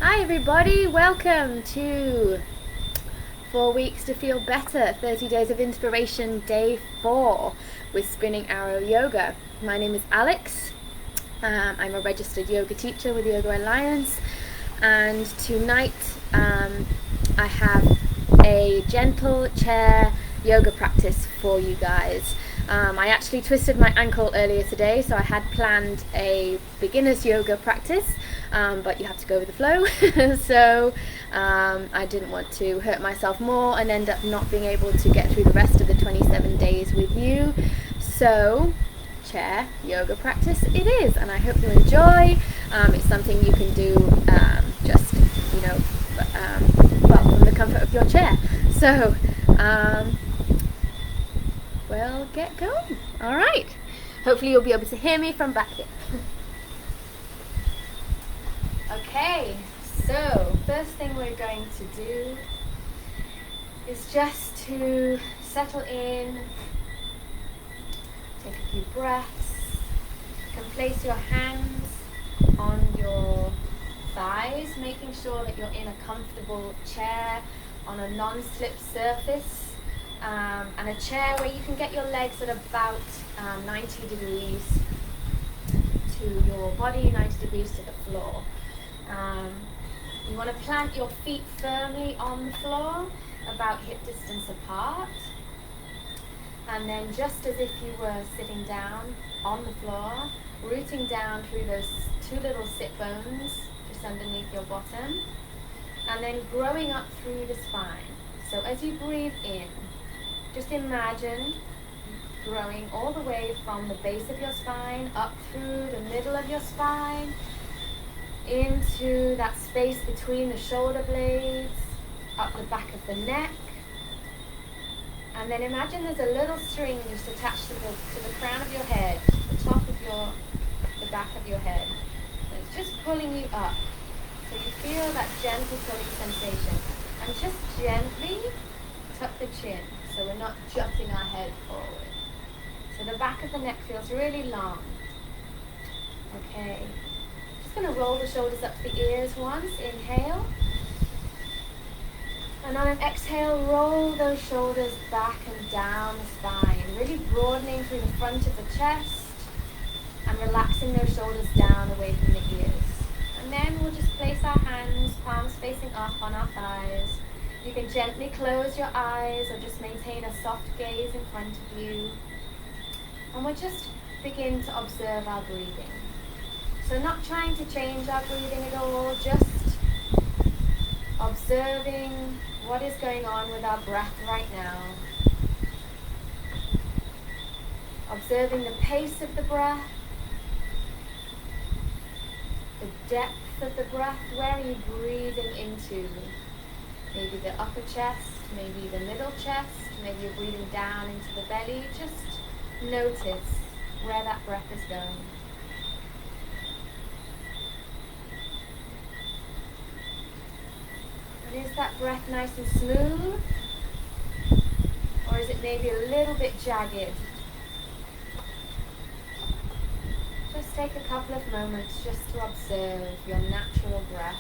Hi everybody, welcome to 4 weeks to feel better, 30 days of inspiration, day 4 with Spinning Arrow Yoga. My name is Alex. I'm a registered yoga teacher with Yoga Alliance, and tonight I have a gentle chair yoga practice for you guys. I actually twisted my ankle earlier today, so I had planned a beginner's yoga practice, but you have to go with the flow. So I didn't want to hurt myself more and end up not being able to get through the rest of the 27 days with you. So chair yoga practice it is, and I hope you enjoy. It's something you can do just, from the comfort of your chair. So we'll get going. All right. Hopefully you'll be able to hear me from back here. Okay, so first thing we're going to do is just to settle in, take a few breaths. You can place your hands on your thighs, making sure that you're in a comfortable chair on a non-slip surface. And a chair where you can get your legs at about 90 degrees to your body, 90 degrees to the floor. You want to plant your feet firmly on the floor, about hip distance apart. And then just as if you were sitting down on the floor, rooting down through those two little sit bones just underneath your bottom. And then growing up through the spine. So as you breathe in, just imagine growing all the way from the base of your spine, up through the middle of your spine, into that space between the shoulder blades, up the back of the neck. And then imagine there's a little string just attached to the crown of your head, the top of the back of your head. And it's just pulling you up. So you feel that gentle pulling sensation. And just gently tuck the chin, so we're not jutting our head forward. So the back of the neck feels really long. Okay. Just going to roll the shoulders up to the ears once. Inhale. And on an exhale, roll those shoulders back and down the spine, really broadening through the front of the chest and relaxing those shoulders down away from the ears. And then we'll just place our hands, palms facing up on our thighs. You can gently close your eyes or just maintain a soft gaze in front of you. And we'll just begin to observe our breathing. So not trying to change our breathing at all, just observing what is going on with our breath right now. Observing the pace of the breath, the depth of the breath. Where are you breathing into? Maybe the upper chest, maybe the middle chest, maybe you're breathing down into the belly. Just notice where that breath is going. And is that breath nice and smooth? Or is it maybe a little bit jagged? Just take a couple of moments just to observe your natural breath.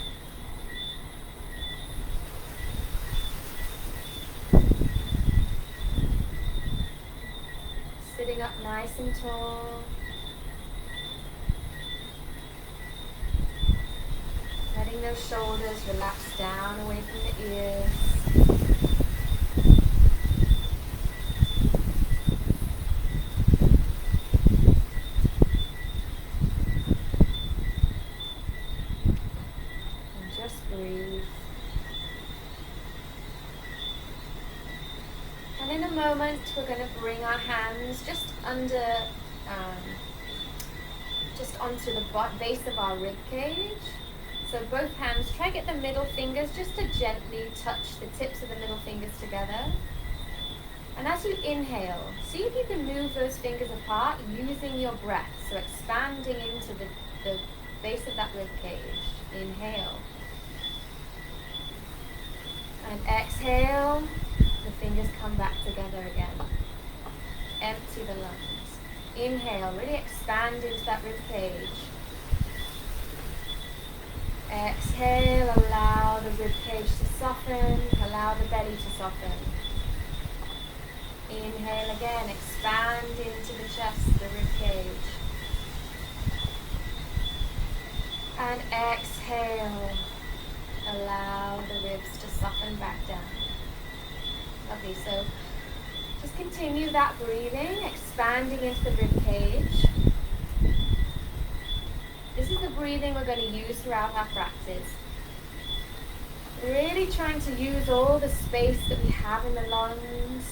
Sitting up nice and tall. Letting those shoulders relax down away from the ears. And just breathe. And in a moment, we're going to bring our hands just onto the base of our rib cage. So both hands, try to get the middle fingers just to gently touch the tips of the middle fingers together. And as you inhale, see if you can move those fingers apart using your breath. So expanding into the base of that rib cage. Inhale. And exhale. The fingers come back together again. Empty the lungs. Inhale, really expand into that rib cage. Exhale, allow the rib cage to soften, allow the belly to soften. Inhale again, expand into the chest, the rib cage. And exhale, allow the ribs to soften back down. Lovely, so just continue that breathing, expanding into the rib cage. This is the breathing we're going to use throughout our practice. Really trying to use all the space that we have in the lungs.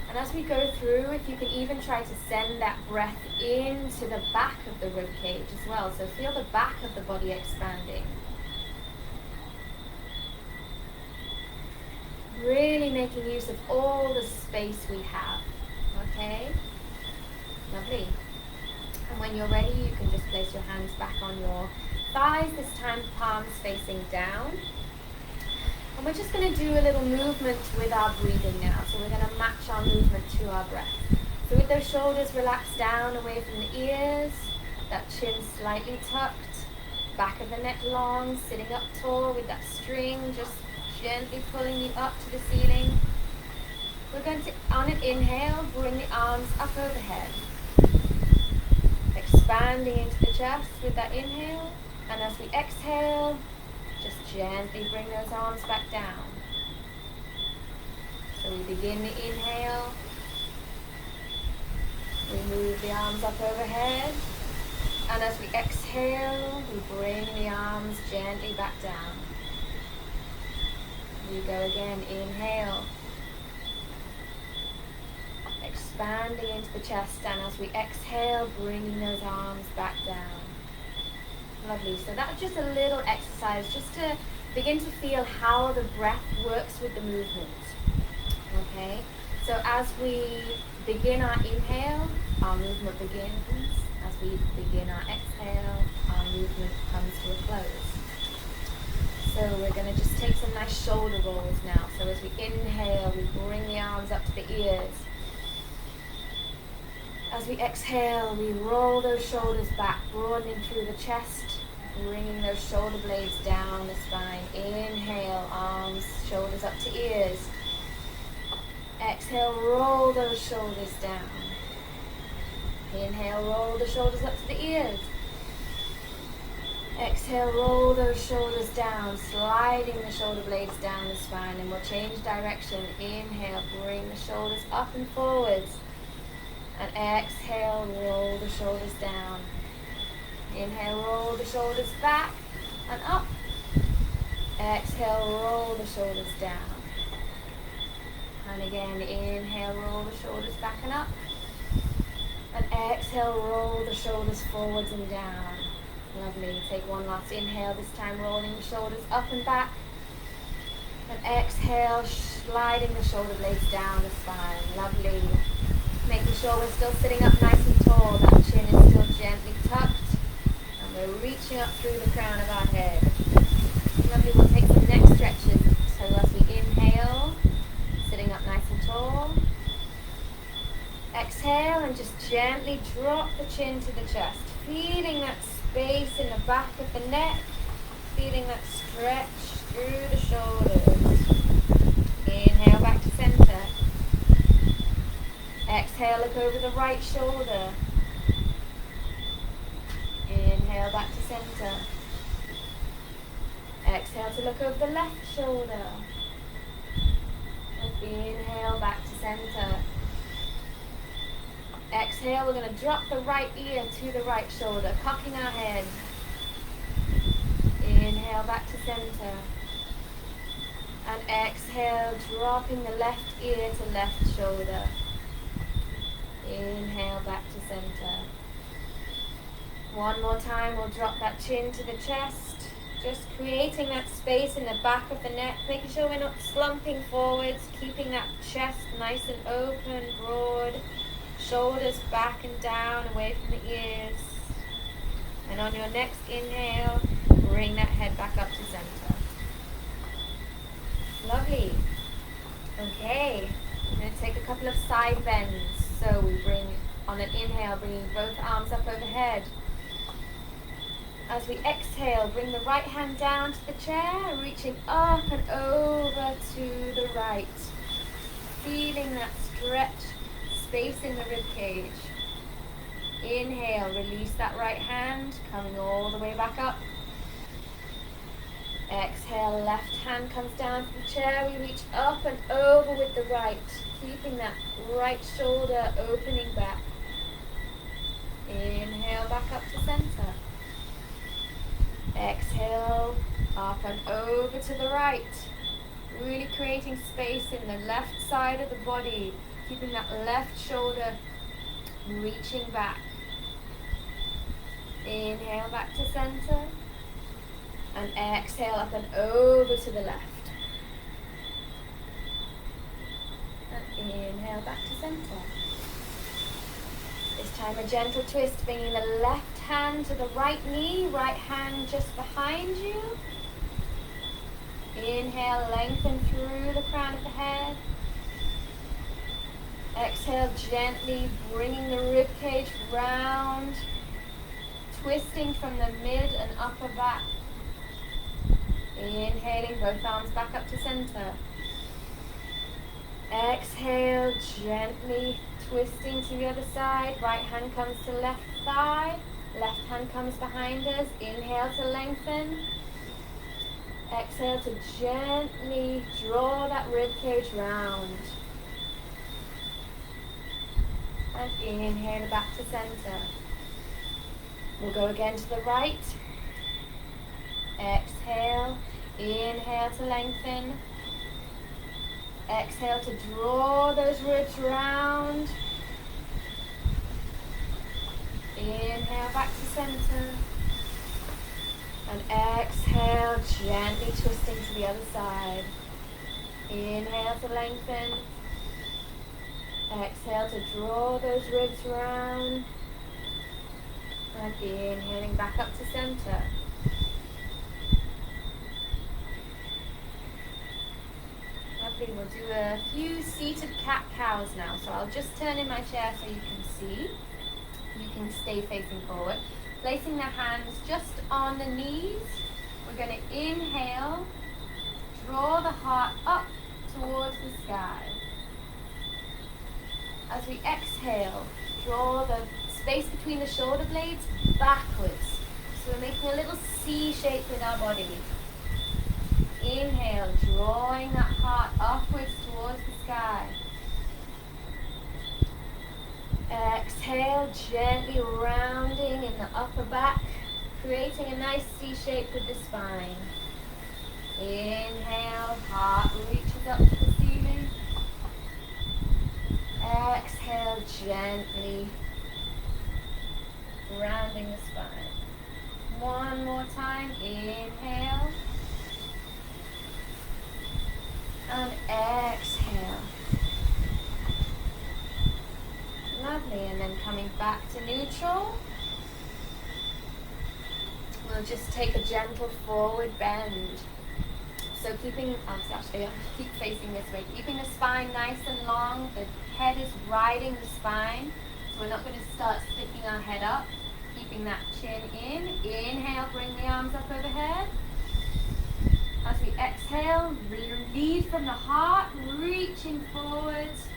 And as we go through, if you can even try to send that breath into the back of the rib cage as well. So feel the back of the body expanding. Really making use of all the space we have. Okay? Lovely. And when you're ready, you can just place your hands back on your thighs, this time palms facing down. And we're just going to do a little movement with our breathing now. So we're going to match our movement to our breath. So with those shoulders relaxed down away from the ears, that chin slightly tucked, back of the neck long, sitting up tall with that string just gently pulling you up to the ceiling. We're going to, on an inhale, bring the arms up overhead. Expanding into the chest with that inhale. And as we exhale, just gently bring those arms back down. So we begin the inhale. We move the arms up overhead. And as we exhale, we bring the arms gently back down. We go again, inhale. Expanding into the chest, and as we exhale, bringing those arms back down. Lovely. So that's just a little exercise just to begin to feel how the breath works with the movement. Okay? So as we begin our inhale, our movement begins. As we begin our exhale, our movement comes to a close. So we're going to just take some nice shoulder rolls now. So as we inhale, we bring the arms up to the ears. As we exhale, we roll those shoulders back, broadening through the chest, bringing those shoulder blades down the spine. Inhale, arms, shoulders up to ears. Exhale, roll those shoulders down. Inhale, roll the shoulders up to the ears. Exhale, roll those shoulders down, sliding the shoulder blades down the spine, and we'll change direction. Inhale, bring the shoulders up and forwards. And exhale, roll the shoulders down. Inhale, roll the shoulders back and up. Exhale, roll the shoulders down. And again, inhale, roll the shoulders back and up. And exhale, roll the shoulders forwards and down. Lovely. Take one last inhale, this time rolling the shoulders up and back. And exhale, sliding the shoulder blades down the spine. Lovely. Making sure we're still sitting up nice and tall. That chin is still gently tucked. And we're reaching up through the crown of our head. Lovely. We'll take some neck stretches. So as we inhale, sitting up nice and tall. Exhale and just gently drop the chin to the chest. Feeling that space in the back of the neck. Feeling that stretch through the shoulders. Inhale back to center. Exhale, look over the right shoulder. Inhale back to center. Exhale to look over the left shoulder. And inhale back to center. Exhale, we're going to drop the right ear to the right shoulder, cocking our head. Inhale back to center. And exhale, dropping the left ear to left shoulder. Inhale back to center. One more time, we'll drop that chin to the chest. Just creating that space in the back of the neck, making sure we're not slumping forwards, keeping that chest nice and open, broad. Shoulders back and down, away from the ears. And on your next inhale, bring that head back up to center. Lovely. Okay, I'm going to take a couple of side bends. So we bring, on an inhale, bringing both arms up overhead. As we exhale, bring the right hand down to the chair, reaching up and over to the right. Feeling that stretch, space in the rib cage. Inhale, release that right hand, coming all the way back up. Exhale, left hand comes down to the chair. We reach up and over with the right, keeping that right shoulder opening back. Inhale, back up to center. Exhale, up and over to the right. Really creating space in the left side of the body, keeping that left shoulder reaching back. Inhale, back to center. And exhale, up and over to the left. And inhale, back to center. This time a gentle twist, bringing the left hand to the right knee, right hand just behind you. Inhale, lengthen through the crown of the head. Exhale, gently bringing the rib cage round, twisting from the mid and upper back. Inhaling, both arms back up to center. Exhale, gently twisting to the other side. Right hand comes to left thigh. Left hand comes behind us. Inhale to lengthen. Exhale to gently draw that rib cage round. And inhale back to center. We'll go again to the right. Exhale. Inhale to lengthen. Exhale to draw those ribs round. Inhale back to center. And exhale, gently twisting to the other side. Inhale to lengthen. Exhale to draw those ribs round. And inhaling back up to center. Lovely, we'll do a few seated cat-cows now. So I'll just turn in my chair so you can see. You can stay facing forward. Placing the hands just on the knees. We're going to inhale, draw the heart up towards the sky. As we exhale, draw the space between the shoulder blades backwards. So we're making a little C shape with our body. Inhale, drawing that heart upwards towards the sky. Exhale, gently rounding in the upper back, creating a nice C shape with the spine. Inhale, heart reaches up to the ceiling. Exhale, gently rounding the spine. One more time, inhale. And exhale. Lovely, and then coming back to neutral. We'll just take a gentle forward bend. So keeping, keep facing this way. Keeping the spine nice and long. The head is riding the spine. So we're not going to start sticking our head up. Keeping that chin in. Inhale, bring the arms up overhead. As we exhale, lead from the heart, reaching forwards.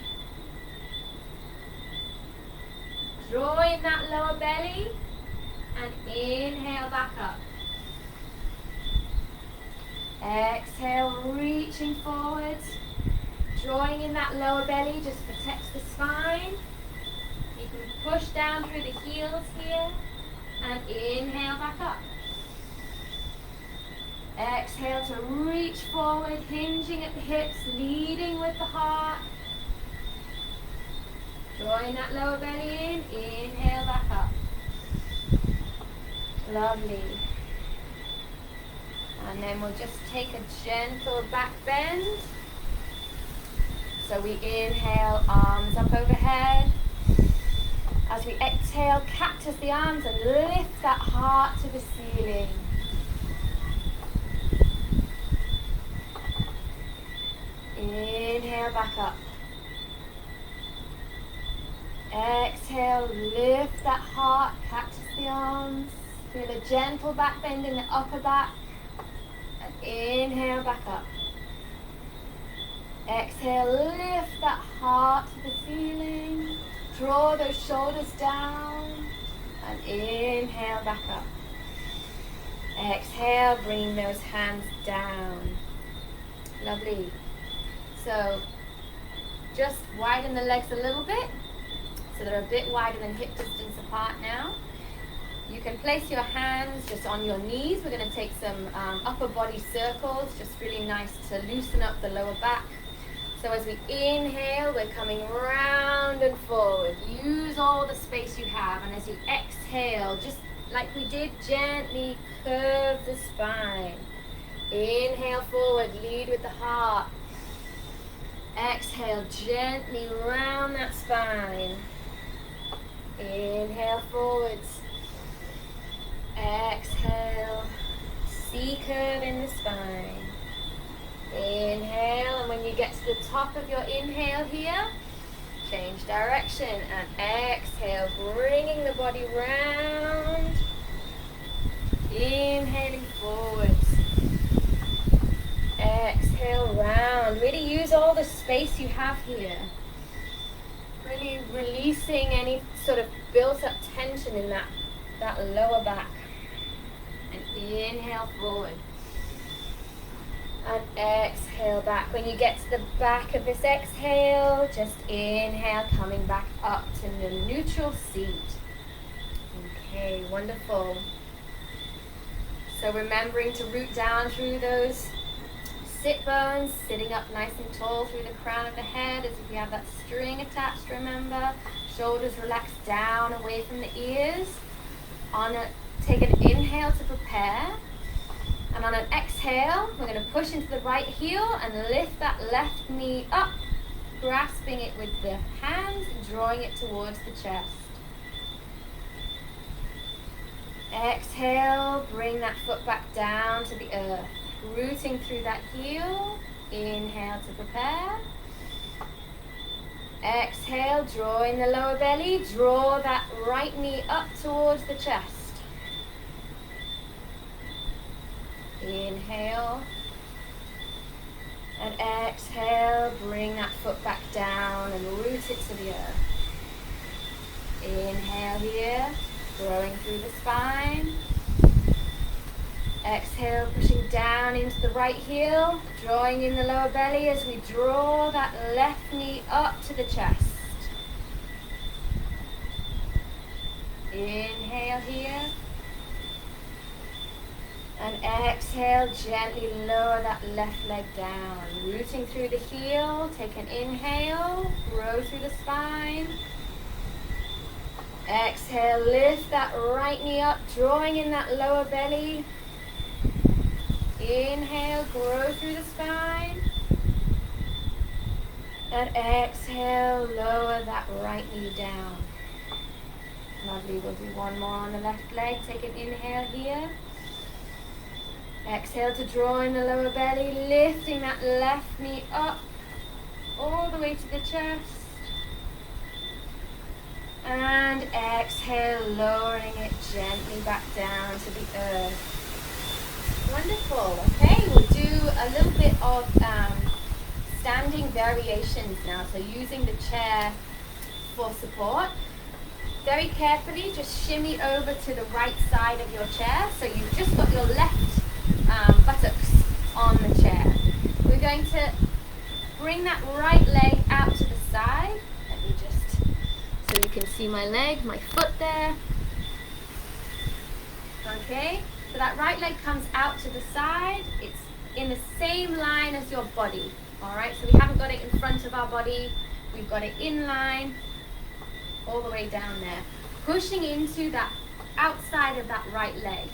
Draw in that lower belly and inhale back up. Exhale, reaching forwards. Drawing in that lower belly just protects the spine. You can push down through the heels here and inhale back up. Exhale to reach forward, hinging at the hips, leading with the heart. Drawing that lower belly in, inhale back up. Lovely. And then we'll just take a gentle back bend. So we inhale, arms up overhead. As we exhale, cactus the arms and lift that heart to the ceiling. Inhale back up. Exhale, lift that heart, cactus the arms. Feel a gentle back bend in the upper back. And inhale back up. Exhale, lift that heart to the ceiling. Draw those shoulders down. And inhale back up. Exhale, bring those hands down. Lovely. So just widen the legs a little bit. So they're a bit wider than hip distance apart now. You can place your hands just on your knees. We're going to take some upper body circles, just really nice to loosen up the lower back. So as we inhale, we're coming round and forward. Use all the space you have. And as you exhale, just like we did, gently curve the spine. Inhale forward, lead with the heart. Exhale, gently round that spine. Inhale forwards. Exhale, C-curve in the spine. Inhale, and when you get to the top of your inhale here, change direction and exhale, bringing the body round. Inhaling forwards. Exhale, round. Really use all the space you have here. Really releasing any sort of built up tension in that lower back. And inhale forward. And exhale back. When you get to the back of this exhale, just inhale, coming back up to the neutral seat. Okay, wonderful. So remembering to root down through those sit bones, sitting up nice and tall through the crown of the head as if you have that string attached, remember. Shoulders relax down away from the ears. Take an inhale to prepare. And on an exhale, we're going to push into the right heel and lift that left knee up, grasping it with the hands, drawing it towards the chest. Exhale, bring that foot back down to the earth, rooting through that heel. Inhale to prepare. Exhale, draw in the lower belly, draw that right knee up towards the chest. Inhale and exhale, bring that foot back down and root it to the earth. Inhale here, growing through the spine. Exhale, pushing down into the right heel, drawing in the lower belly as we draw that left knee up to the chest. Inhale here. And exhale, gently lower that left leg down. Rooting through the heel, take an inhale, grow through the spine. Exhale, lift that right knee up, drawing in that lower belly. Inhale, grow through the spine. And exhale, lower that right knee down. Lovely, we'll do one more on the left leg. Take an inhale here. Exhale to draw in the lower belly, lifting that left knee up all the way to the chest. And exhale, lowering it gently back down to the earth. Wonderful. Okay, we'll do a little bit of standing variations now. So using the chair for support. Very carefully, just shimmy over to the right side of your chair. So you've just got your left buttocks on the chair. We're going to bring that right leg out to the side. Let me just, so you can see my leg, my foot there. Okay, so that right leg comes out to the side. It's in the same line as your body. All right, so we haven't got it in front of our body. We've got it in line, all the way down there. Pushing into that outside of that right leg.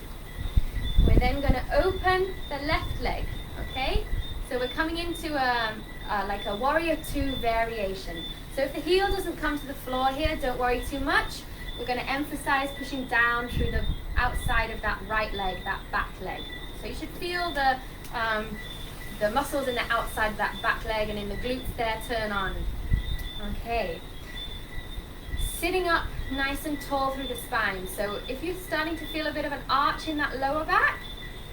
We're then going to open the left leg, okay? So we're coming into like a warrior 2 variation. So if the heel doesn't come to the floor here, don't worry too much. We're going to emphasize pushing down through the outside of that right leg, that back leg. So you should feel the muscles in the outside of that back leg and in the glutes there turn on. Okay. Sitting up nice and tall through the spine. So if you're starting to feel a bit of an arch in that lower back,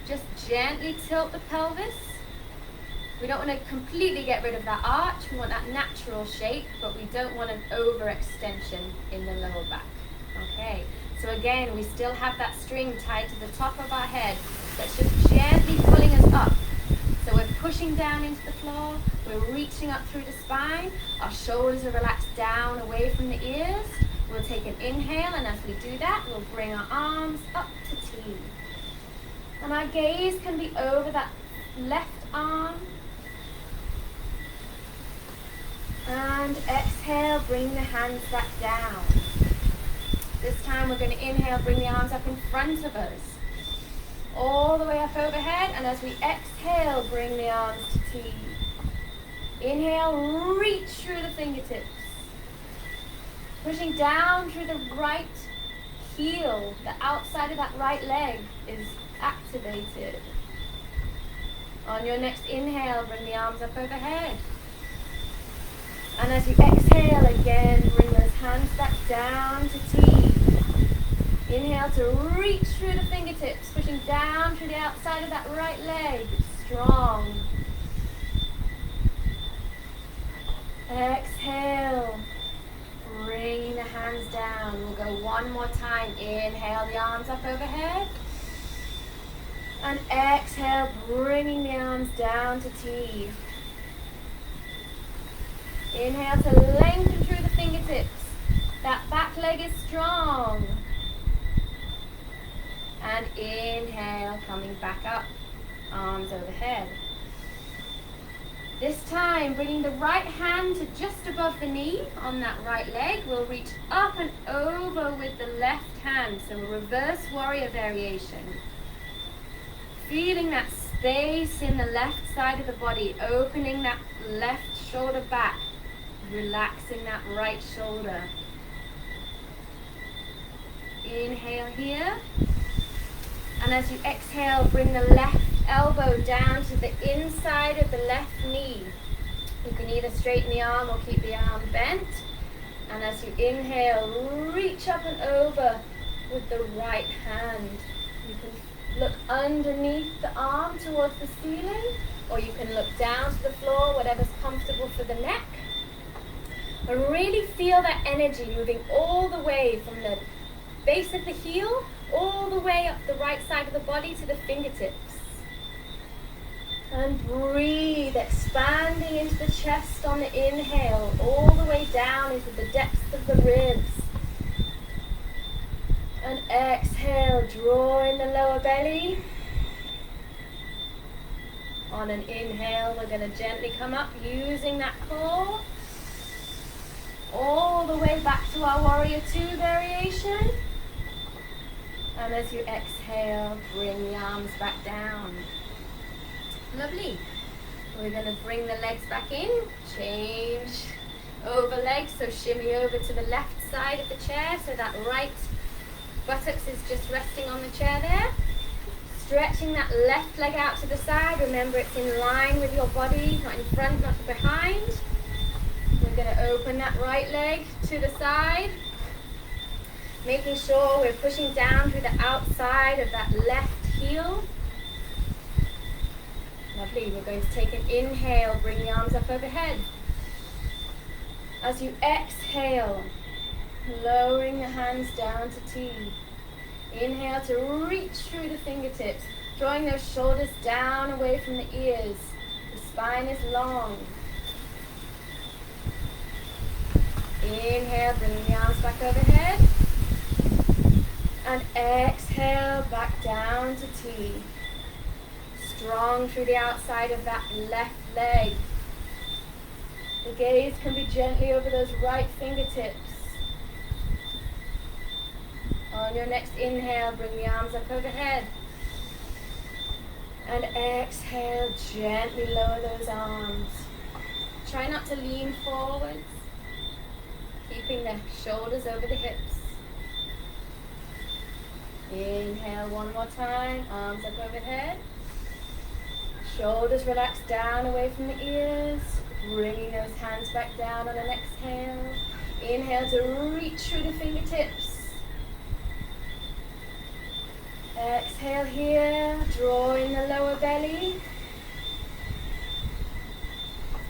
just gently tilt the pelvis. We don't want to completely get rid of that arch. We want that natural shape, but we don't want an overextension in the lower back. Okay, so again, we still have that string tied to the top of our head that's just gently pulling us up. So we're pushing down into the floor, we're reaching up through the spine, our shoulders are relaxed down away from the ears. We'll take an inhale, and as we do that, we'll bring our arms up to T. And our gaze can be over that left arm. And exhale, bring the hands back down. This time we're going to inhale, bring the arms up in front of us. All the way up overhead, and as we exhale, bring the arms to T. Inhale, reach through the fingertips. Pushing down through the right heel, the outside of that right leg is activated. On your next inhale, bring the arms up overhead. And as you exhale again, bring those hands back down to T. Inhale to reach through the fingertips, pushing down through the outside of that right leg. Strong. Exhale. Bring the hands down. We'll go one more time. Inhale, the arms up overhead. And exhale, bringing the arms down to T. Inhale to lengthen through the fingertips. That back leg is strong. And inhale, coming back up, arms overhead. This time, bringing the right hand to just above the knee on that right leg. We'll reach up and over with the left hand. So a reverse warrior variation. Feeling that space in the left side of the body, opening that left shoulder back, relaxing that right shoulder. Inhale here. And as you exhale, bring the left elbow down to the inside of the left knee. You can either straighten the arm or keep the arm bent. And as you inhale, reach up and over with the right hand. You can look underneath the arm towards the ceiling, or you can look down to the floor, whatever's comfortable for the neck. And really feel that energy moving all the way from the base of the heel all the way up the right side of the body to the fingertips. And breathe, expanding into the chest on the inhale, all the way down into the depths of the ribs. And exhale, draw in the lower belly. On an inhale, we're going to gently come up using that core. All the way back to our warrior two variation. And as you exhale, bring the arms back down. Lovely. We're going to bring the legs back in. Change over legs. So shimmy over to the left side of the chair. So that right buttocks is just resting on the chair there. Stretching that left leg out to the side. Remember, it's in line with your body, not in front, not behind. We're going to open that right leg to the side. Making sure we're pushing down through the outside of that left heel. Lovely. We're going to take an inhale, bring the arms up overhead. As you exhale, lowering the hands down to T. Inhale to reach through the fingertips, drawing those shoulders down away from the ears. The spine is long. Inhale, bringing the arms back overhead. And exhale, back down to T. Strong through the outside of that left leg. The gaze can be gently over those right fingertips. On your next inhale, bring the arms up overhead. And exhale, gently lower those arms. Try not to lean forwards. Keeping the shoulders over the hips. Inhale one more time, arms up overhead. Shoulders relaxed down away from the ears. Bringing those hands back down on an exhale. Inhale to reach through the fingertips. Exhale here, draw in the lower belly.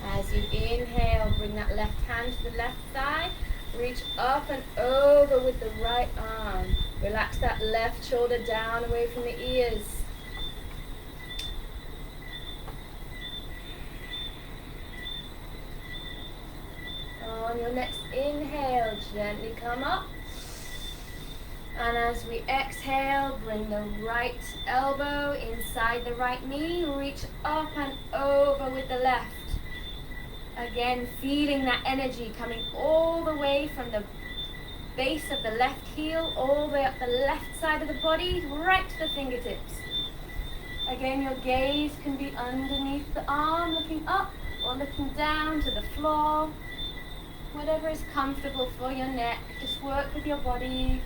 As you inhale, bring that left hand to the left thigh. Reach up and over with the right arm. Relax that left shoulder down away from the ears. On your next inhale, gently come up. And as we exhale, bring the right elbow inside the right knee. Reach up and over with the left. Again, feeling that energy coming all the way from the base of the left heel, all the way up the left side of the body, right to the fingertips. Again, your gaze can be underneath the arm, looking up or looking down to the floor. Whatever is comfortable for your neck, just work with your body.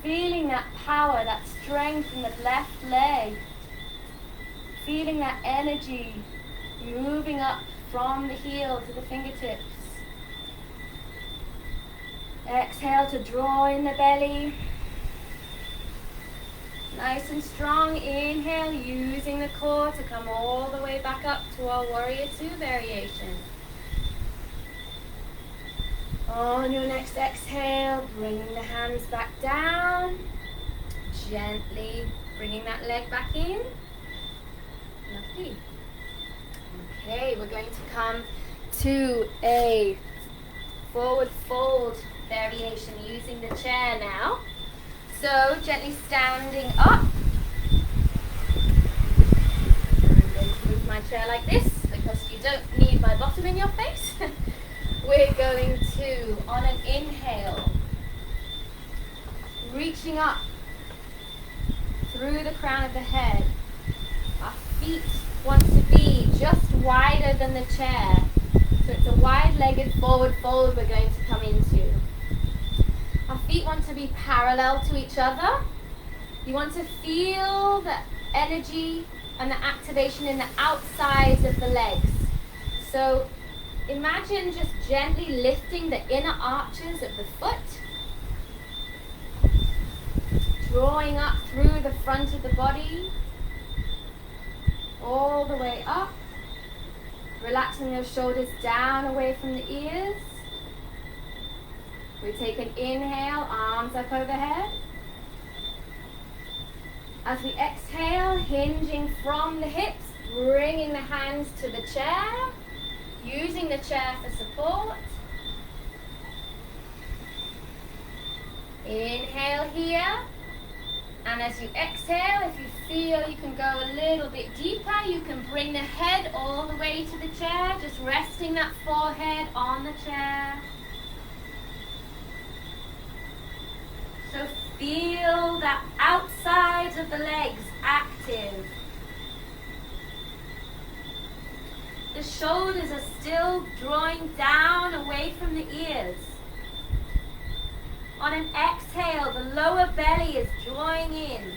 Feeling that power, that strength in the left leg. Feeling that energy moving up from the heel to the fingertips. Exhale to draw in the belly. Nice and strong. Inhale, using the core to come all the way back up to our Warrior Two variation. On your next exhale, bringing the hands back down. Gently bringing that leg back in. Lovely. Okay, we're going to come to a forward fold variation using the chair now. So, gently standing up. I'm going to move my chair like this because you don't need my bottom in your face. We're going to, on an inhale, reaching up through the crown of the head. Our feet want to be just wider than the chair. So it's a wide-legged forward fold we're going to come into. Our feet want to be parallel to each other. You want to feel the energy and the activation in the outsides of the legs. So imagine just gently lifting the inner arches of the foot. Drawing up through the front of the body. All the way up. Relaxing those shoulders down away from the ears. We take an inhale, arms up overhead. As we exhale, hinging from the hips, bringing the hands to the chair, using the chair for support. Inhale here. And as you exhale, if you feel you can go a little bit deeper, you can bring the head all the way to the chair, just resting that forehead on the chair. So feel that outsides of the legs active. The shoulders are still drawing down away from the ears. On an exhale, the lower belly is drawing in.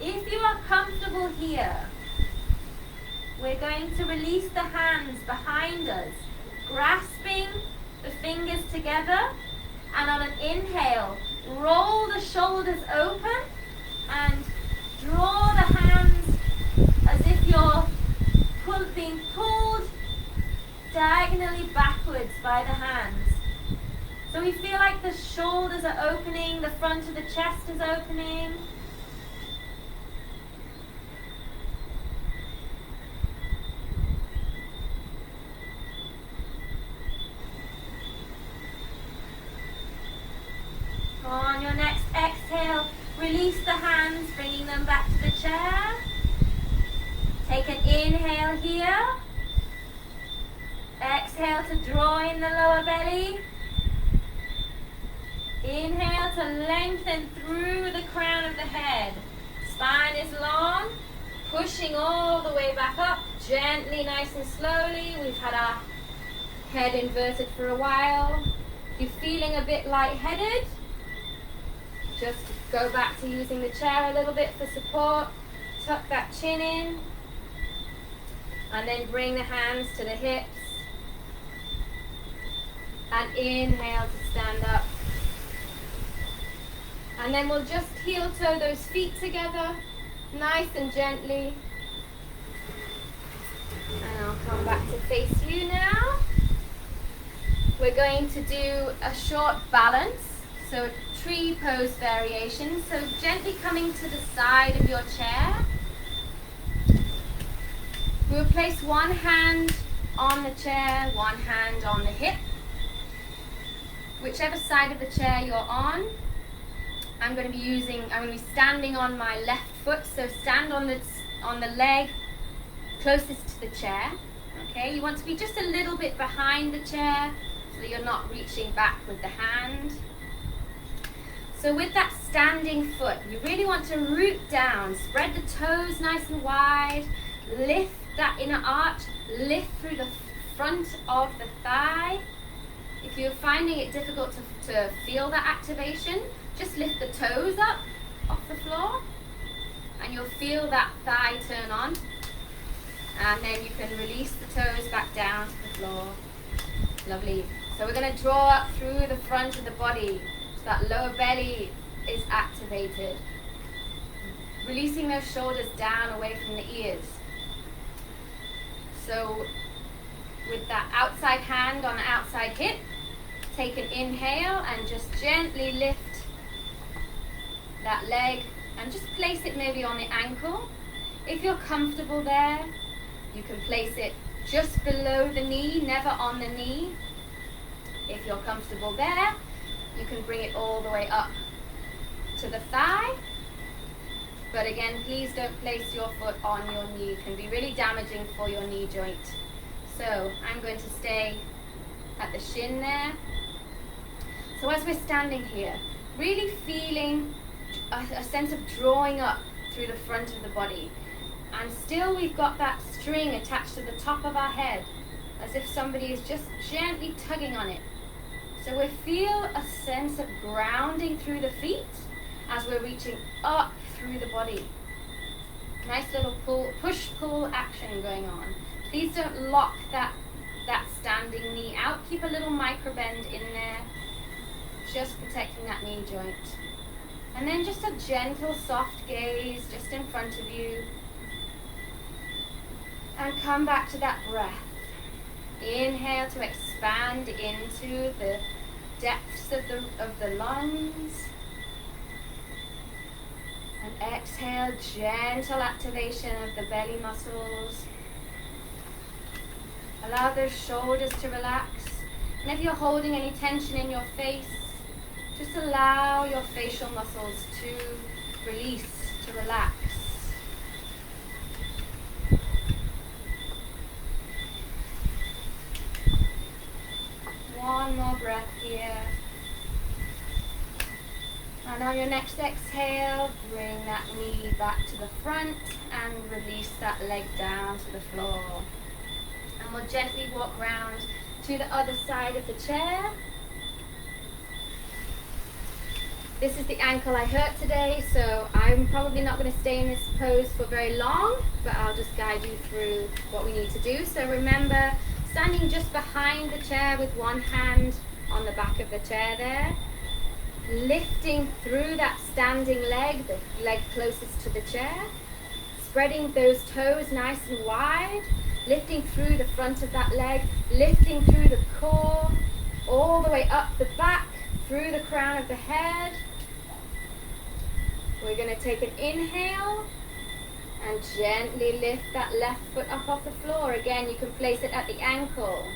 If you are comfortable here, we're going to release the hands behind us, grasping the fingers together, and on an inhale, roll the shoulders open and draw the hands as if you're being pulled diagonally backwards by the hands. So we feel like the shoulders are opening, the front of the chest is opening. On your next exhale, release the hands, bringing them back to the chair. Take an inhale here. Exhale to draw in the lower belly. Inhale to lengthen through the crown of the head. Spine is long, pushing all the way back up, gently, nice and slowly. We've had our head inverted for a while. If you're feeling a bit lightheaded, just go back to using the chair a little bit for support. Tuck that chin in. And then bring the hands to the hips. And inhale to stand up. And then we'll just heel toe those feet together, nice and gently. And I'll come back to face you now. We're going to do a short balance, so a tree pose variation. So gently coming to the side of your chair. We'll place one hand on the chair, one hand on the hip. Whichever side of the chair you're on, I'm going to be standing on my left foot, so stand on the leg closest to the chair. Okay, you want to be just a little bit behind the chair so that you're not reaching back with the hand. So with that standing foot, you really want to root down, spread the toes nice and wide, lift that inner arch, lift through the front of the thigh. If you're finding it difficult to feel that activation, just lift the toes up off the floor and you'll feel that thigh turn on. And then you can release the toes back down to the floor. Lovely. So we're going to draw up through the front of the body so that lower belly is activated. Releasing those shoulders down away from the ears. So with that outside hand on the outside hip, take an inhale and just gently lift that leg and just place it maybe on the ankle. If you're comfortable there, you can place it just below the knee, never on the knee. If you're comfortable there, you can bring it all the way up to the thigh. But again, please don't place your foot on your knee. It can be really damaging for your knee joint. So I'm going to stay at the shin there. So as we're standing here, really feeling a sense of drawing up through the front of the body. And still we've got that string attached to the top of our head, as if somebody is just gently tugging on it. So we feel a sense of grounding through the feet as we're reaching up through the body. Nice little push-pull action going on. Please don't lock that standing knee out. Keep a little micro bend in there, just protecting that knee joint. And then just a gentle, soft gaze just in front of you. And come back to that breath. Inhale to expand into the depths of the lungs. And exhale, gentle activation of the belly muscles. Allow those shoulders to relax. And if you're holding any tension in your face, just allow your facial muscles to release, to relax. One more breath here. And on your next exhale, bring that knee back to the front and release that leg down to the floor. And we'll gently walk round to the other side of the chair. This is the ankle I hurt today, so I'm probably not going to stay in this pose for very long, but I'll just guide you through what we need to do. So remember, standing just behind the chair with one hand on the back of the chair there, lifting through that standing leg, the leg closest to the chair, spreading those toes nice and wide, lifting through the front of that leg, lifting through the core, all the way up the back, through the crown of the head. We're going to take an inhale and gently lift that left foot up off the floor. Again, you can place it at the ankle.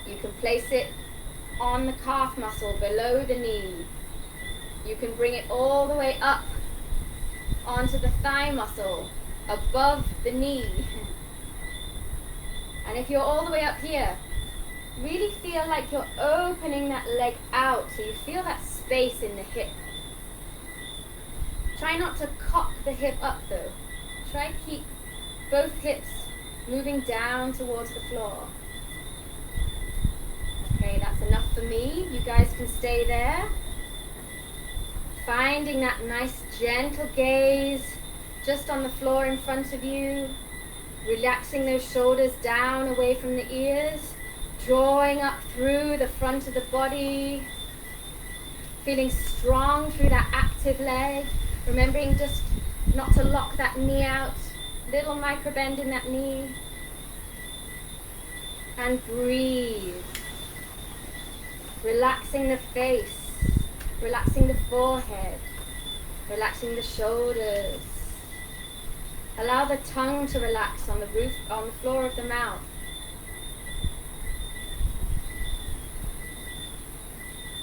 You can place it on the calf muscle below the knee. You can bring it all the way up onto the thigh muscle above the knee. And if you're all the way up here, really feel like you're opening that leg out so you feel that space in the hip. Try not to cock the hip up though. Try to keep both hips moving down towards the floor. Okay, that's enough for me. You guys can stay there. Finding that nice gentle gaze just on the floor in front of you. Relaxing those shoulders down away from the ears, drawing up through the front of the body, feeling strong through that active leg, remembering just not to lock that knee out, little micro bend in that knee, and breathe. Relaxing the face, relaxing the forehead, relaxing the shoulders. Allow the tongue to relax on the roof, on the floor of the mouth.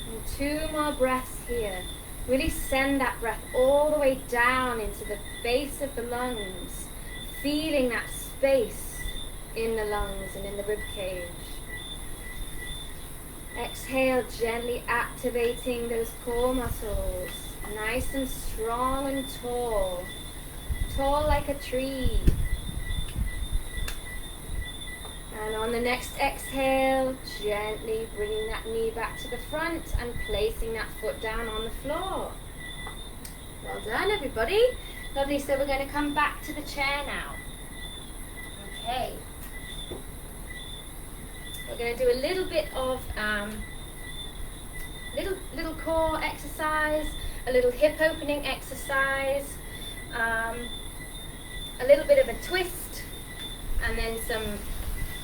And 2 more breaths here. Really send that breath all the way down into the base of the lungs, feeling that space in the lungs and in the rib cage. Exhale, gently activating those core muscles, nice and strong and tall. Tall like a tree. And on the next exhale, gently bringing that knee back to the front and placing that foot down on the floor. Well done, everybody. Lovely. So we're going to come back to the chair now. Okay. We're going to do a little bit of little core exercise, a little hip opening exercise. A little bit of a twist, and then some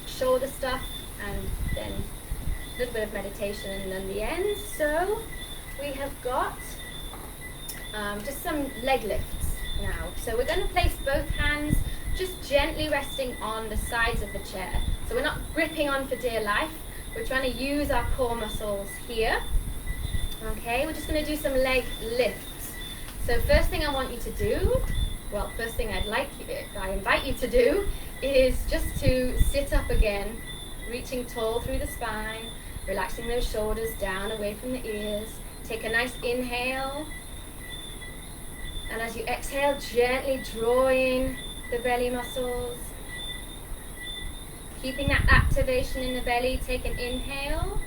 shoulder stuff, and then a little bit of meditation, and then the end. So we have got just some leg lifts now. So we're going to place both hands just gently resting on the sides of the chair. So we're not gripping on for dear life. We're trying to use our core muscles here. Okay, we're just going to do some leg lifts. So first thing I want you to do, well, first thing I invite you to do is just to sit up again, reaching tall through the spine, relaxing those shoulders down away from the ears. Take a nice inhale. And as you exhale, gently draw in the belly muscles. Keeping that activation in the belly, take an inhale.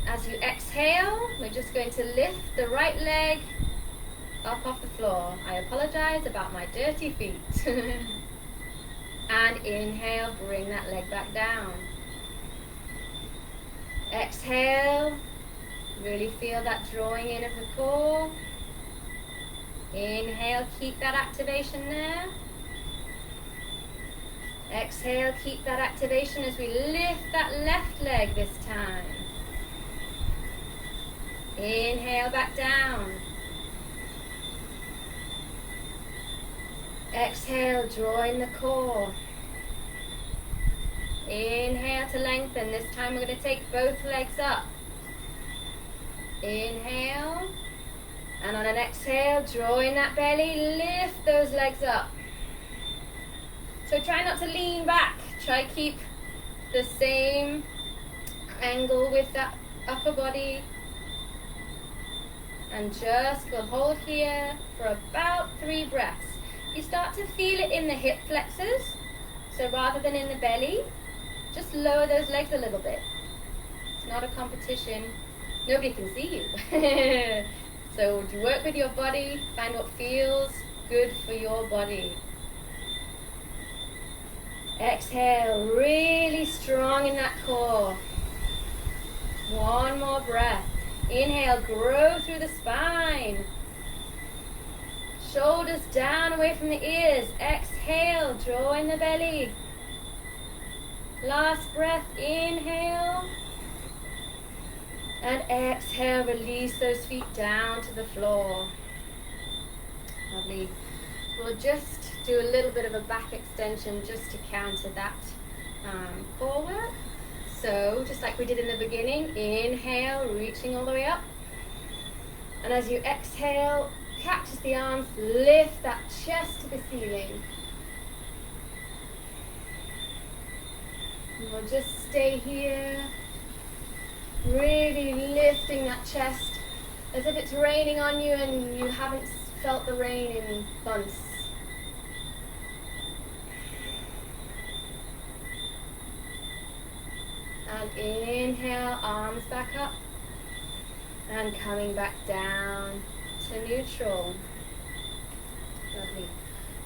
As you exhale, we're just going to lift the right leg up off the floor. I apologize about my dirty feet. And inhale, bring that leg back down. Exhale, really feel that drawing in of the core. Inhale, keep that activation there. Exhale, keep that activation as we lift that left leg this time. Inhale, back down. Exhale, draw in the core. Inhale to lengthen. This time we're going to take both legs up. Inhale. And on an exhale, draw in that belly, lift those legs up. So try not to lean back. Try keep the same angle with that upper body. And just we'll hold here for about 3 breaths. You start to feel it in the hip flexors. So rather than in the belly, just lower those legs a little bit. It's not a competition. Nobody can see you. So you work with your body, find what feels good for your body. Exhale, really strong in that core. 1 more breath. Inhale, grow through the spine. Shoulders down away from the ears. Exhale, draw in the belly. Last breath, inhale. And exhale, release those feet down to the floor. Lovely. We'll just do a little bit of a back extension just to counter that core work. So just like we did in the beginning, inhale, reaching all the way up. And as you exhale, catch the arms, lift that chest to the ceiling. And we'll just stay here, really lifting that chest as if it's raining on you and you haven't felt the rain in months. And inhale, arms back up. And coming back down to neutral. Lovely.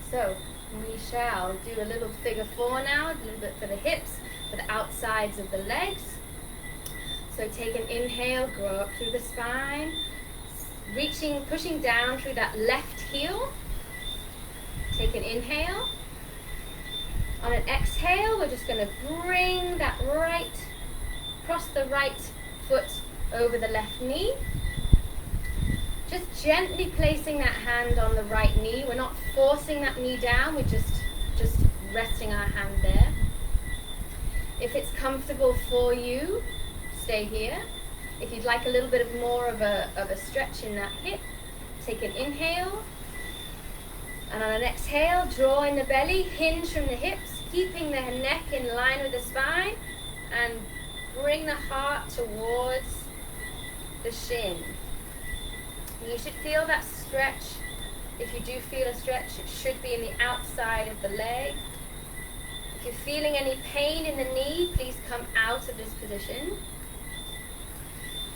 So, We shall do a little figure 4 now, a little bit for the hips, for the outsides of the legs. So take an inhale, grow up through the spine, reaching, pushing down through that left heel. Take an inhale. On an exhale, we're just going to bring that right, cross the right foot over the left knee. Just gently placing that hand on the right knee. We're not forcing that knee down, we're just resting our hand there. If it's comfortable for you, stay here. If you'd like a little bit more of a stretch in that hip, take an inhale. And on an exhale, draw in the belly, hinge from the hips, keeping the neck in line with the spine, and bring the heart towards the shin. You should feel that stretch. If you do feel a stretch, it should be in the outside of the leg. If you're feeling any pain in the knee, please come out of this position.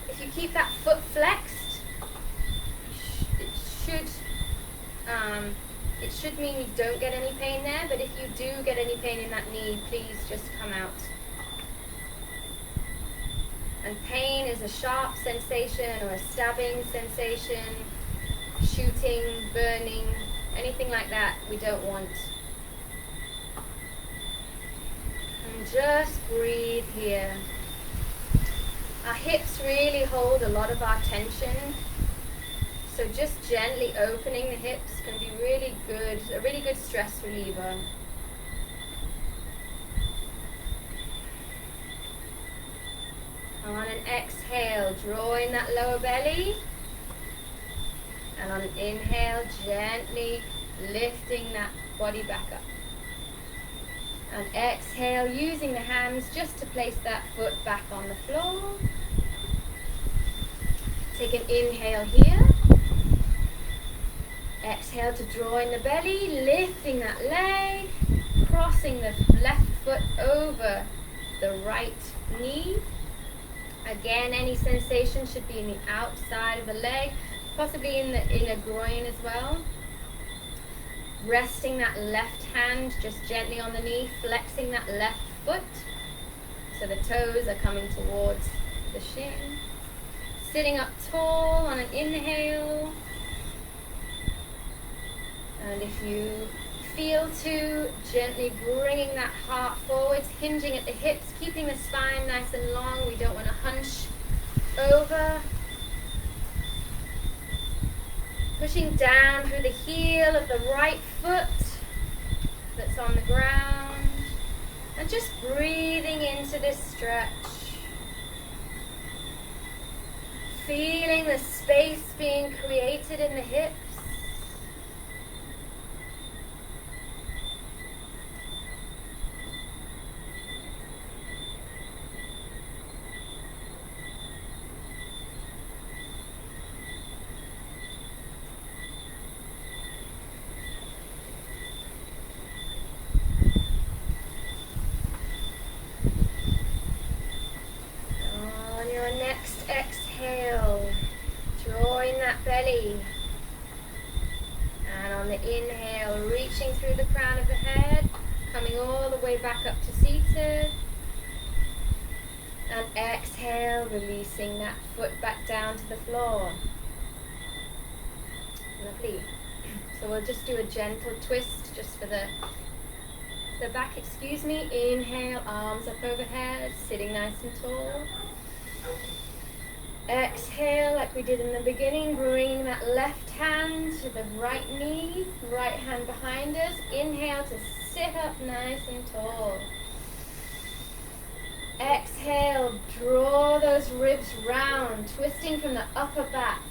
If you keep that foot flexed, it should mean you don't get any pain there, but if you do get any pain in that knee, please just come out. And pain is a sharp sensation or a stabbing sensation, shooting, burning, anything like that we don't want. And just breathe here. Our hips really hold a lot of our tension, so just gently opening the hips can be really good, a really good stress reliever. On an exhale, drawing that lower belly. And on an inhale, gently lifting that body back up. And exhale, using the hands just to place that foot back on the floor. Take an inhale here. Exhale to draw in the belly, lifting that leg, crossing the left foot over the right knee. Again, any sensation should be in the outside of the leg, possibly in the inner groin as well. Resting that left hand just gently on the knee, flexing that left foot so the toes are coming towards the shin. Sitting up tall on an inhale. And if you feel to, gently bringing that heart forwards, hinging at the hips, keeping the spine nice and long. We don't want to hunch over. Pushing down through the heel of the right foot that's on the ground. And just breathing into this stretch. Feeling the space being created in the hips. Exhale, drawing that belly, and on the inhale, reaching through the crown of the head, coming all the way back up to seated, and exhale, releasing that foot back down to the floor. Lovely. So we'll just do a gentle twist just for the back, Inhale, arms up overhead, sitting nice and tall. Exhale, like we did in the beginning, bringing that left hand to the right knee, right hand behind us. Inhale to sit up nice and tall. Exhale, draw those ribs round, twisting from the upper back.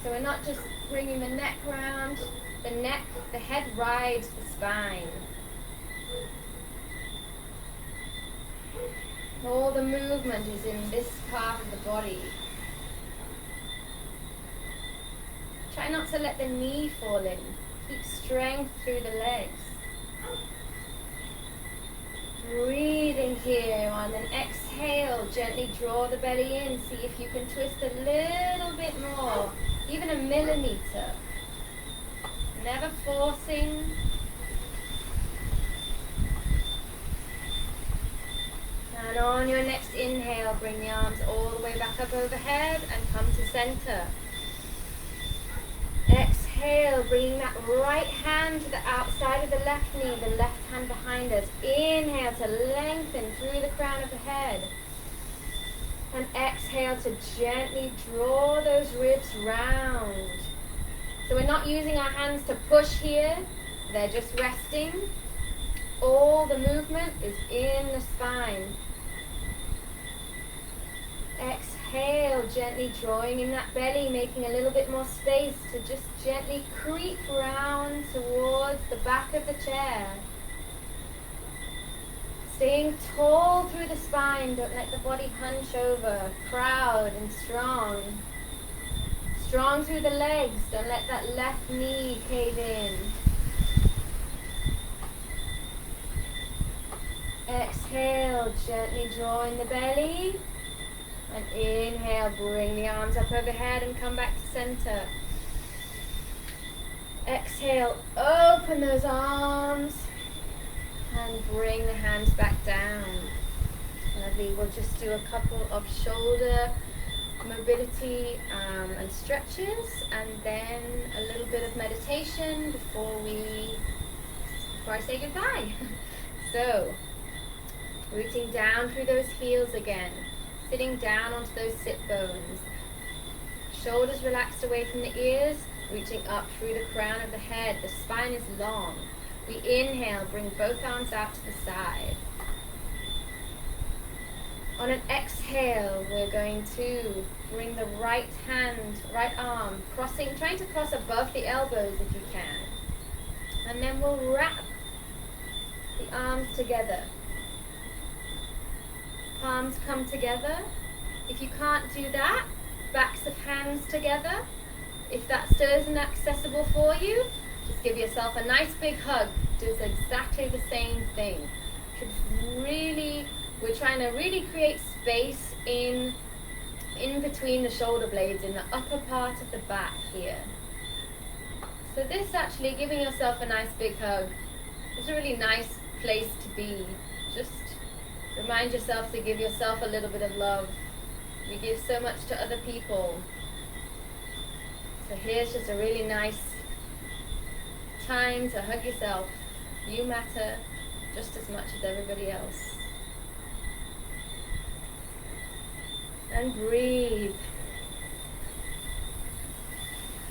So we're not just bringing the neck round, the head rides the spine. All the movement is in this part of the body. Try not to let the knee fall in. Keep strength through the legs. Breathing here, and then exhale, gently draw the belly in. See if you can twist a little bit more, even a millimeter. Never forcing. on your next inhale, bring the arms all the way back up overhead and come to center. Exhale, bringing that right hand to the outside of the left knee, the left hand behind us. Inhale to lengthen through the crown of the head. And exhale to gently draw those ribs round. So we're not using our hands to push here, they're just resting. All the movement is in the spine. Exhale, gently drawing in that belly, making a little bit more space to just gently creep round towards the back of the chair. Staying tall through the spine, don't let the body hunch over, proud and strong. Strong through the legs, don't let that left knee cave in. Exhale, gently draw in the belly. And inhale, bring the arms up overhead and come back to center. Exhale, open those arms. And bring the hands back down. Lovely, we'll just do a couple of shoulder mobility and stretches, and then a little bit of meditation before I say goodbye. So, rooting down through those heels again, sitting down onto those sit bones. Shoulders relaxed away from the ears, reaching up through the crown of the head. The spine is long. We inhale, bring both arms out to the side. On an exhale, we're going to bring the right arm, trying to cross above the elbows if you can. And then we'll wrap the arms together. Palms come together. If you can't do that, backs of hands together. If that still isn't accessible for you, just give yourself a nice big hug. Does exactly the same thing. We're trying to really create space in between the shoulder blades, in the upper part of the back here. So this actually, giving yourself a nice big hug, is a really nice place to be. Just remind yourself to give yourself a little bit of love. We give so much to other people. So here's just a really nice time to hug yourself. You matter just as much as everybody else. And breathe.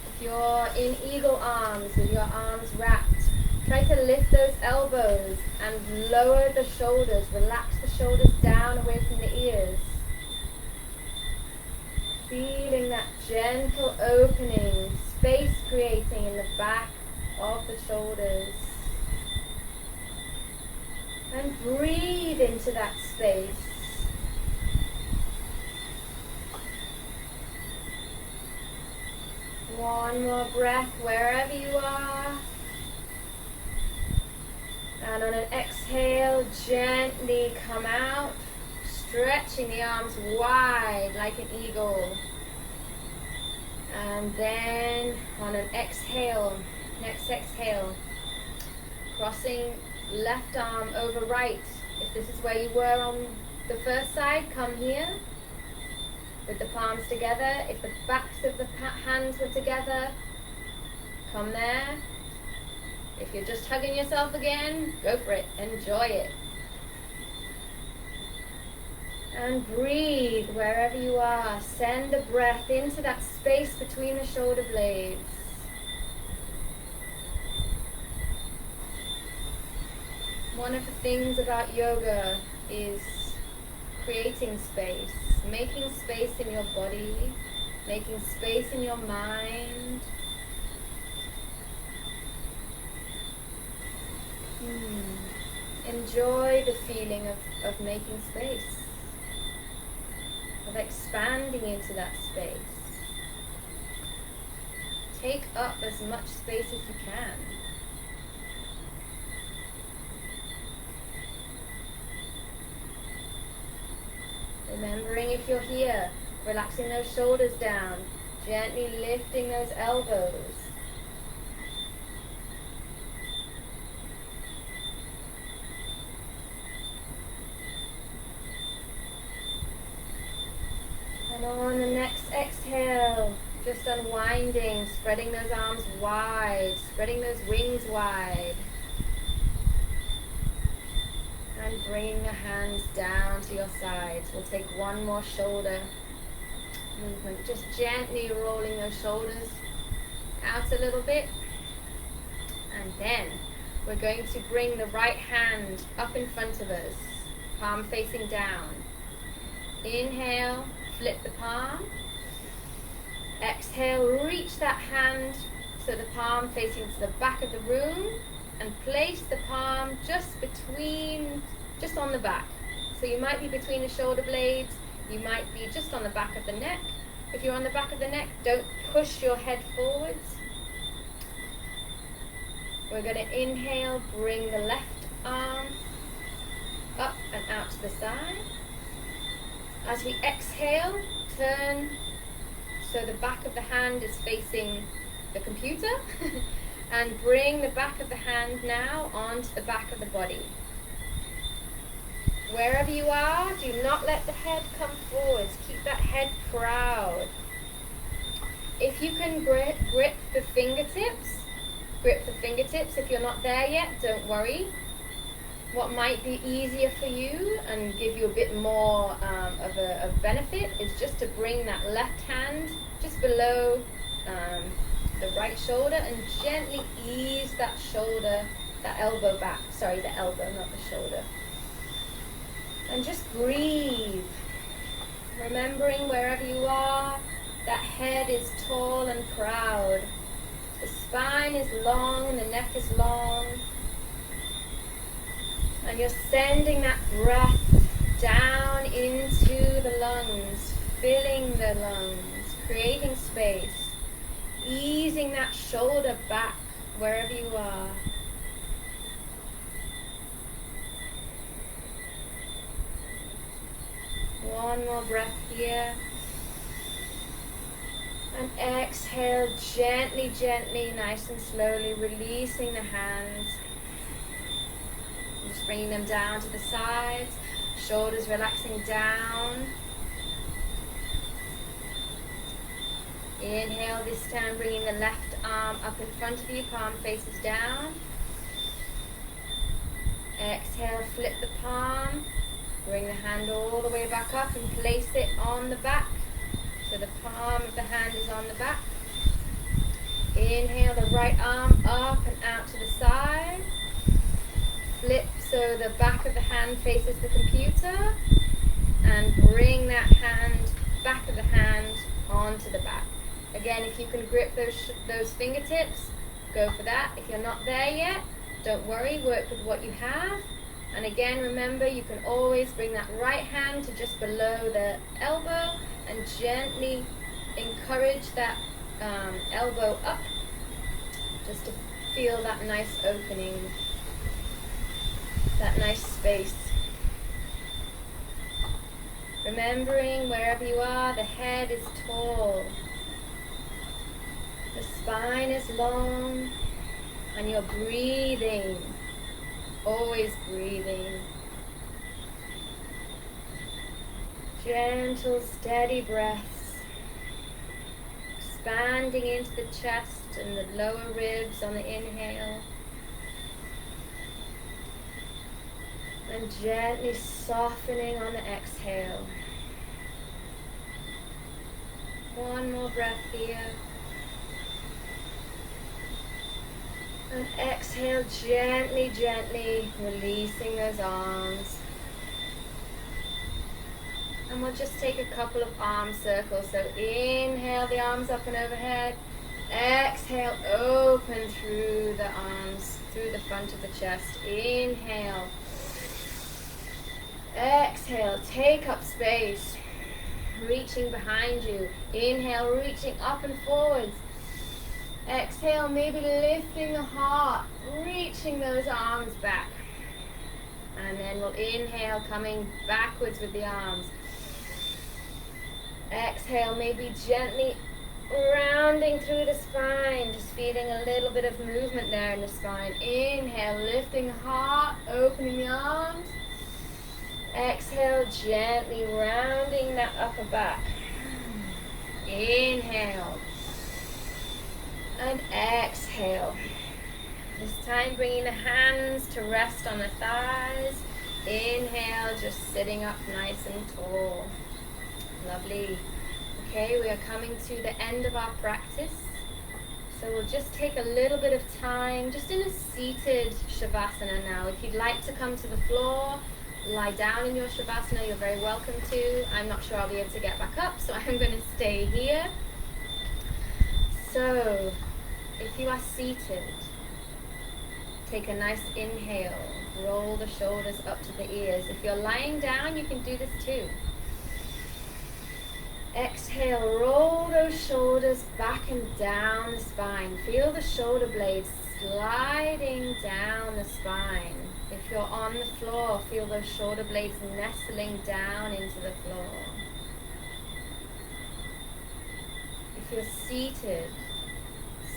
If you're in eagle arms with your arms wrapped, try to lift those elbows and lower the shoulders. Relax the shoulders down away from the ears. Feeling that gentle opening, space creating in the back of the shoulders. And breathe into that space. One more breath wherever you are. And on an exhale, gently come out, stretching the arms wide like an eagle. And then on an exhale, next exhale, crossing left arm over right. If this is where you were on the first side, come here with the palms together. If the backs of the hands were together, come there. If you're just hugging yourself again, go for it. Enjoy it. And breathe wherever you are. Send the breath into that space between the shoulder blades. One of the things about yoga is creating space, making space in your body, making space in your mind. Enjoy the feeling of making space, of expanding into that space. Take up as much space as you can. Remembering if you're here, relaxing those shoulders down, gently lifting those elbows. exhale, just unwinding, spreading those arms wide, spreading those wings wide. And bringing the hands down to your sides. We'll take one more shoulder movement. Just gently rolling those shoulders out a little bit. And then we're going to bring the right hand up in front of us, palm facing down. Inhale, flip the palm. Exhale, reach that hand so the palm facing to the back of the room, and place the palm just on the back. So you might be between the shoulder blades, you might be just on the back of the neck. If you're on the back of the neck, don't push your head forwards. We're going to inhale, bring the left arm up and out to the side. As we exhale, turn so the back of the hand is facing the computer and bring the back of the hand now onto the back of the body. Wherever you are, do not let the head come forwards. Keep that head proud. If you can grip the fingertips. If you're not there yet, don't worry. What might be easier for you and give you a bit more of a benefit is just to bring that left hand just below the right shoulder and gently ease that elbow back. Sorry, the elbow, not the shoulder. And just breathe. Remembering wherever you are, that head is tall and proud. The spine is long and the neck is long. And you're sending that breath down into the lungs, filling the lungs, creating space, easing that shoulder back wherever you are. One more breath here. And exhale gently, gently, nice and slowly, releasing the hands. Just bringing them down to the sides, shoulders relaxing down. Inhale this time, bringing the left arm up in front of you, palm faces down. Exhale, flip the palm. Bring the hand all the way back up and place it on the back. So the palm of the hand is on the back. Inhale the right arm up and out to the side. Flip so the back of the hand faces the computer. And bring that back of the hand onto the back. Again, if you can grip those fingertips, go for that. If you're not there yet, don't worry, work with what you have. And again, remember, you can always bring that right hand to just below the elbow and gently encourage that elbow up just to feel that nice opening, that nice space. Remembering wherever you are, the head is tall, the spine is long, and you're breathing. Always breathing. Gentle, steady breaths. Expanding into the chest and the lower ribs on the inhale. And gently softening on the exhale. One more breath here. And exhale, gently, gently releasing those arms. And we'll just take a couple of arm circles. So inhale the arms up and overhead. Exhale, open through the arms, through the front of the chest. Inhale. Exhale, take up space. Reaching behind you. Inhale, reaching up and forwards. Exhale, maybe lifting the heart, reaching those arms back. And then we'll inhale, coming backwards with the arms. Exhale, maybe gently rounding through the spine, just feeling a little bit of movement there in the spine. Inhale, lifting the heart, opening the arms. Exhale, gently rounding that upper back. Inhale. And exhale. This time bringing the hands to rest on the thighs. Inhale, just sitting up nice and tall. Lovely. Okay, we are coming to the end of our practice. So we'll just take a little bit of time, just in a seated Shavasana now. If you'd like to come to the floor, lie down in your Shavasana, you're very welcome to. I'm not sure I'll be able to get back up, so I'm going to stay here. So, if you are seated, take a nice inhale. Roll the shoulders up to the ears. If you're lying down, you can do this too. Exhale, roll those shoulders back and down the spine. Feel the shoulder blades sliding down the spine. If you're on the floor, feel those shoulder blades nestling down into the floor. If you're seated,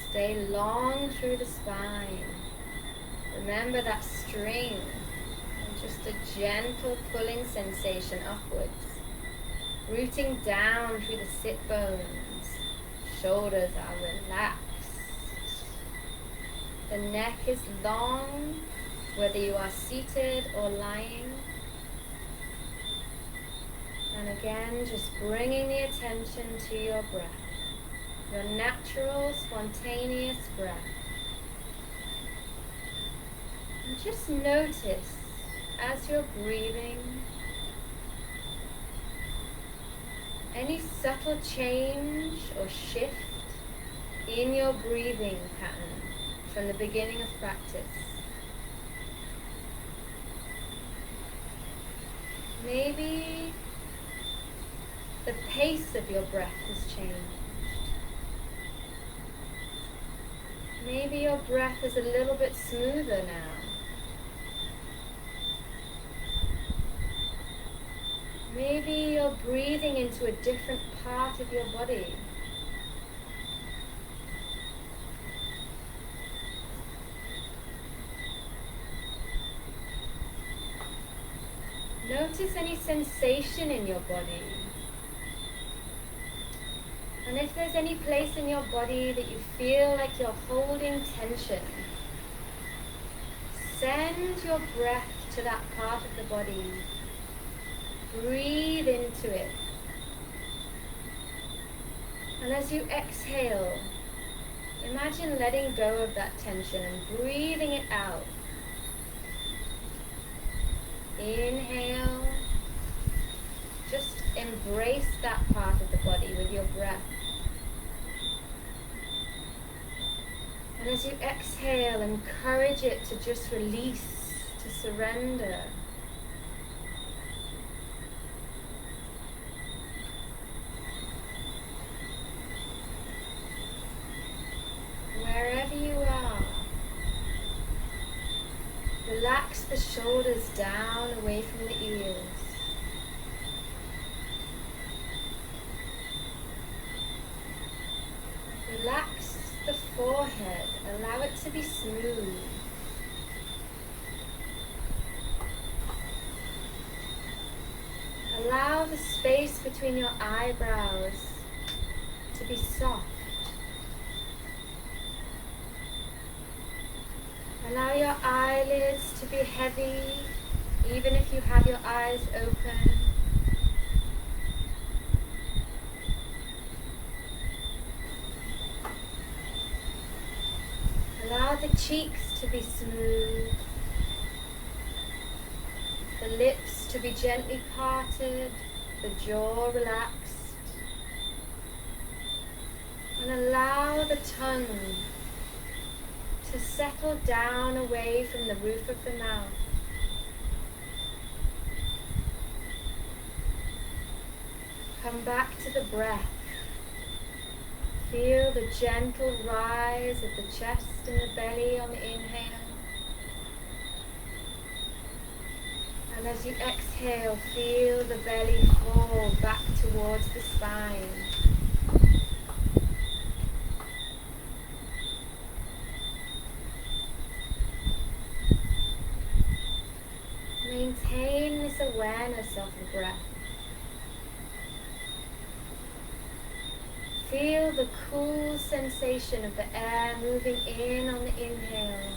stay long through the spine. Remember that string and just a gentle pulling sensation upwards. Rooting down through the sit bones. Shoulders are relaxed. The neck is long, whether you are seated or lying. And again, just bringing the attention to your breath. Your natural, spontaneous breath. And just notice as you're breathing, any subtle change or shift in your breathing pattern from the beginning of practice. Maybe the pace of your breath has changed. Maybe your breath is a little bit smoother now. Maybe you're breathing into a different part of your body. Notice any sensation in your body. And if there's any place in your body that you feel like you're holding tension, send your breath to that part of the body. Breathe into it. And as you exhale, imagine letting go of that tension and breathing it out. Inhale. Just embrace that part of the body with your breath. And as you exhale, encourage it to just release, to surrender. Wherever you are, relax the shoulders down away from the ears. Relax the forehead, allow it to be smooth. Allow the space between your eyebrows to be soft. Allow your eyelids to be heavy, even if you have your eyes open. Allow the cheeks to be smooth, the lips to be gently parted, the jaw relaxed, and allow the tongue to settle down away from the roof of the mouth. Come back to the breath. Feel the gentle rise of the chest and the belly on the inhale. And as you exhale, feel the belly fall back towards the spine. Maintain this awareness of the breath. full sensation of the air moving in on the inhale,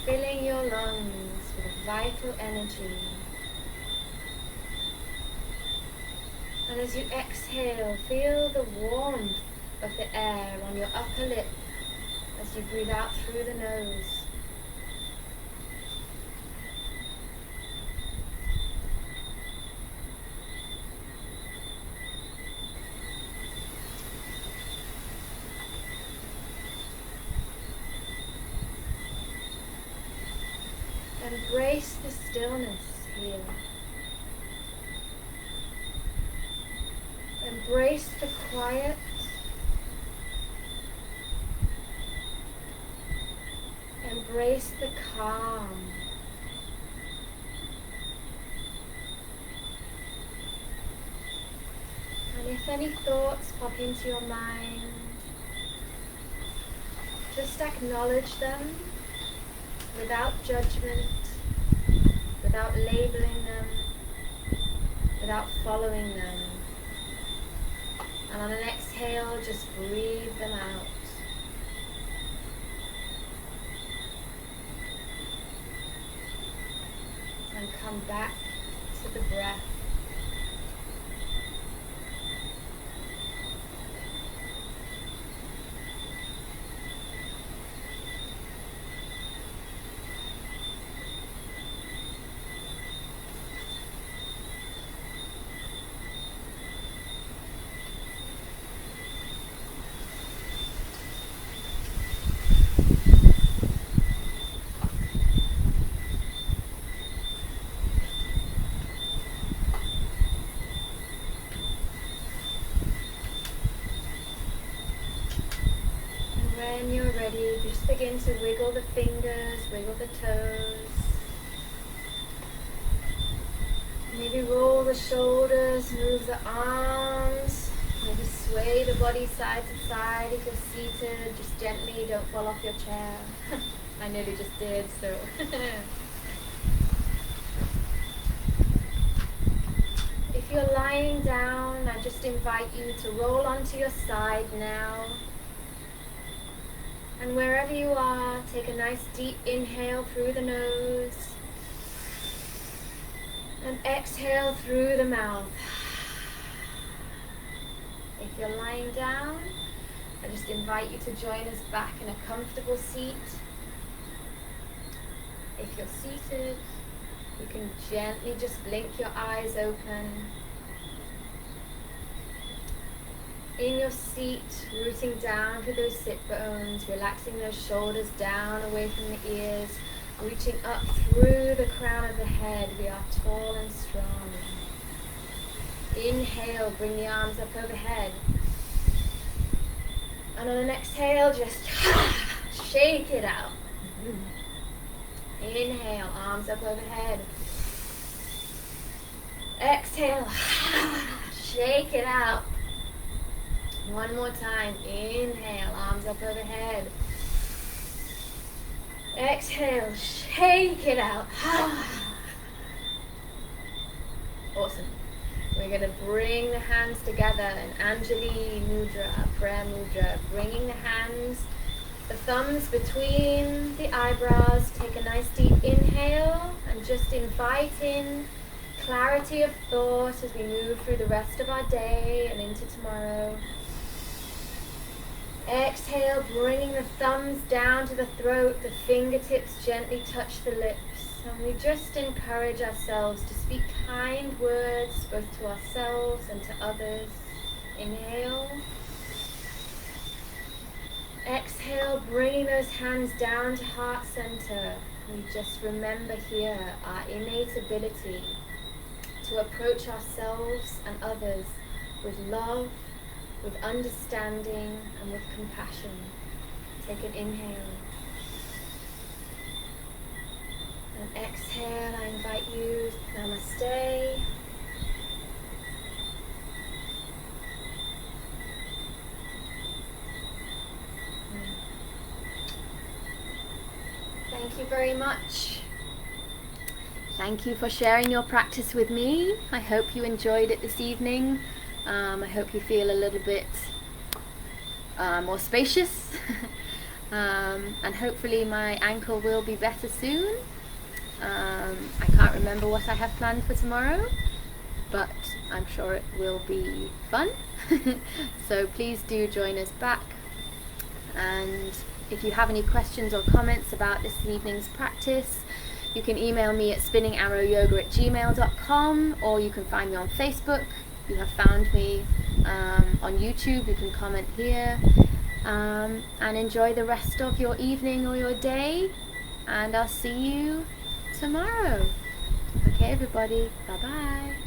filling your lungs with vital energy. And as you exhale, feel the warmth of the air on your upper lip as you breathe out through the nose. Embrace the stillness here. Embrace the quiet. Embrace the calm. And if any thoughts pop into your mind, just acknowledge them without judgment, without labeling them, without following them. And on an exhale, just breathe them out. And come back to the breath. When you're ready, just begin to wiggle the fingers, wiggle the toes. Maybe roll the shoulders, move the arms. Maybe sway the body side to side if you're seated. Just gently, don't fall off your chair. I nearly just did, so. If you're lying down, I just invite you to roll onto your side now. And wherever you are, take a nice deep inhale through the nose and exhale through the mouth. If you're lying down, I just invite you to join us back in a comfortable seat. If you're seated, you can gently just blink your eyes open. In your seat, rooting down through those sit bones, relaxing those shoulders down away from the ears, reaching up through the crown of the head. We are tall and strong. Inhale, bring the arms up overhead. And on an exhale, just shake it out. Inhale, arms up overhead. Exhale, shake it out. One more time. Inhale, arms up overhead. Exhale, shake it out. Awesome. We're going to bring the hands together in Anjali Mudra, prayer mudra. Bringing the hands, the thumbs between the eyebrows. Take a nice deep inhale and just invite in clarity of thought as we move through the rest of our day and into tomorrow. Exhale, bringing the thumbs down to the throat, the fingertips gently touch the lips, and we just encourage ourselves to speak kind words both to ourselves and to others. Inhale. Exhale, bringing those hands down to heart center. We just remember here our innate ability to approach ourselves and others with love, with understanding, and with compassion. Take an inhale. And exhale, I invite you, namaste. Thank you very much. Thank you for sharing your practice with me. I hope you enjoyed it this evening. I hope you feel a little bit more spacious. And hopefully my ankle will be better soon. I can't remember what I have planned for tomorrow, but I'm sure it will be fun. So please do join us back, and if you have any questions or comments about this evening's practice, you can email me at spinningarrowyoga@gmail.com, or you can find me on Facebook. You have found me on YouTube, you can comment here, and enjoy the rest of your evening or your day, and I'll see you tomorrow. Okay everybody, bye bye.